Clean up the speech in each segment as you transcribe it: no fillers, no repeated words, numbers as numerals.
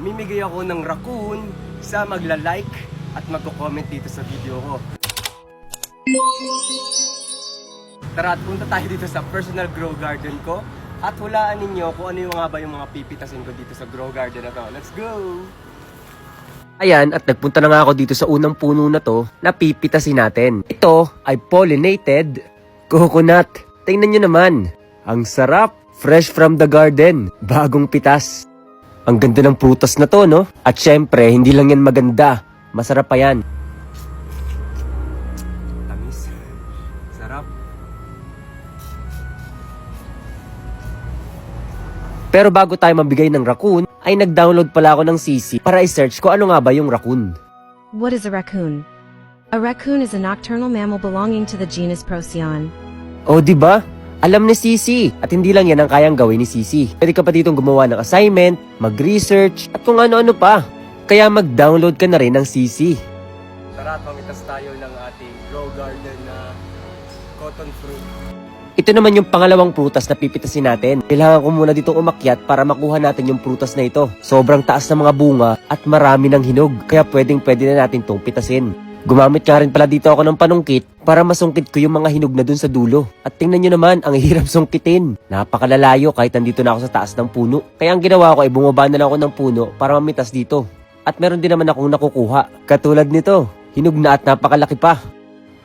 mamimigay ako ng raccoon sa magla-like at magko-comment dito sa video ko. Tara at punta tayo dito sa personal grow garden ko at hulaan ninyo kung ano yung mga pipitasin ko dito sa grow garden na to. Let's go! Ayan, at nagpunta na nga ako dito sa unang puno na to na pipitasin natin. Ito ay pollinated coconut. Tingnan nyo naman, ang sarap! Fresh from the garden, bagong pitas. Ang ganda ng prutas na to, no? At syempre, hindi lang yan maganda, masarap pa yan. Tamis. Sarap. Pero bago tayo mabigay ng raccoon, ay nag-download pala ako ng CC para i-search ko ano nga ba yung raccoon. What is a raccoon? A raccoon is a nocturnal mammal belonging to the genus Procyon. Oh, di ba? Alam ni Sisi, at hindi lang yan ang kayang gawin ni Sisi. Pwede ka pa ditong gumawa ng assignment, mag-research, at kung ano-ano pa. Kaya mag-download ka na rin ng Sisi. Tara, pamitas tayo ng ating grow garden na cotton fruit. Ito naman yung pangalawang prutas na pipitasin natin. Kailangan ko muna ditong umakyat para makuha natin yung prutas na ito. Sobrang taas ng mga bunga at marami ng hinog, kaya pwede na natin itong pitasin. Gumamit nga rin pala dito ako ng panungkit para masungkit ko yung mga hinog na dun sa dulo. At tingnan nyo naman, ang hirap sungkitin. Napakalalayo kahit nandito na ako sa taas ng puno. Kaya ang ginawa ko ay bumaba na lang ako ng puno para mamitas dito. At meron din naman akong nakukuha. Katulad nito, hinog na at napakalaki pa.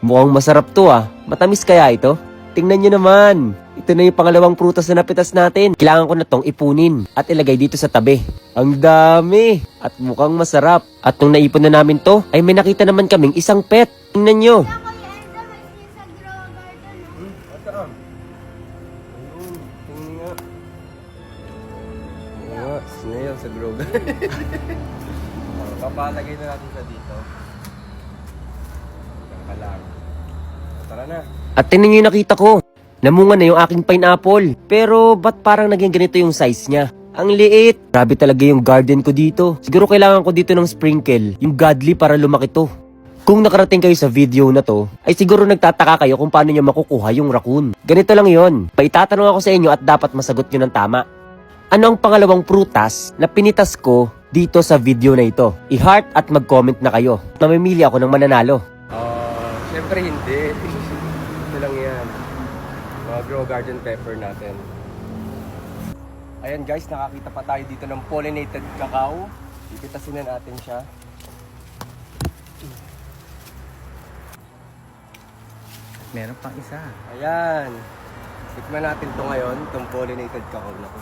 Mukhang masarap to ah. Matamis kaya ito? Tingnan nyo naman. Ito na yung pangalawang prutas na napitas natin. Kailangan ko na tong ipunin at ilagay dito sa tabi. Ang dami! At mukhang masarap. At nung naipon na namin to, ay may nakita naman kaming isang pet. Tingnan nyo. Snail sa grow garden. Papalagay na natin sa dito. Yan lang. Tara na. At tingnan nyo yung nakita ko. Namunga na yung aking pineapple. Pero ba't parang naging ganito yung size niya? Ang liit. Grabe talaga yung garden ko dito. Siguro kailangan ko dito ng sprinkle, yung godly para lumaki to. Kung nakarating kayo sa video na to, ay siguro nagtataka kayo kung paano nyo makukuha yung raccoon. Ganito lang yon. Paitatanong ako sa inyo at dapat masagot nyo ng tama. Ano ang pangalawang prutas na pinitas ko dito sa video na ito? I-heart at mag-comment na kayo. Mamimili ako ng mananalo. Siyempre hindi. Ito lang yan. Mga grow garden pepper natin. Ayan guys, nakakita pa tayo dito ng pollinated cacao. Pipitasin na natin siya. Meron pang isa. Ayan. Tikman natin to ngayon, itong pollinated cacao na to.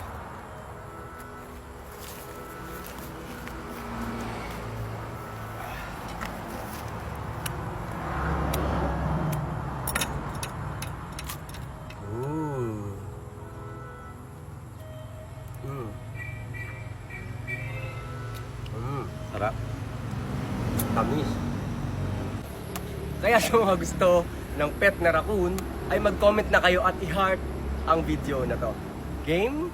Sarap. Tamis. Kaya sa mga gusto ng pet na raccoon, ay mag-comment na kayo at i-heart ang video na to. Game?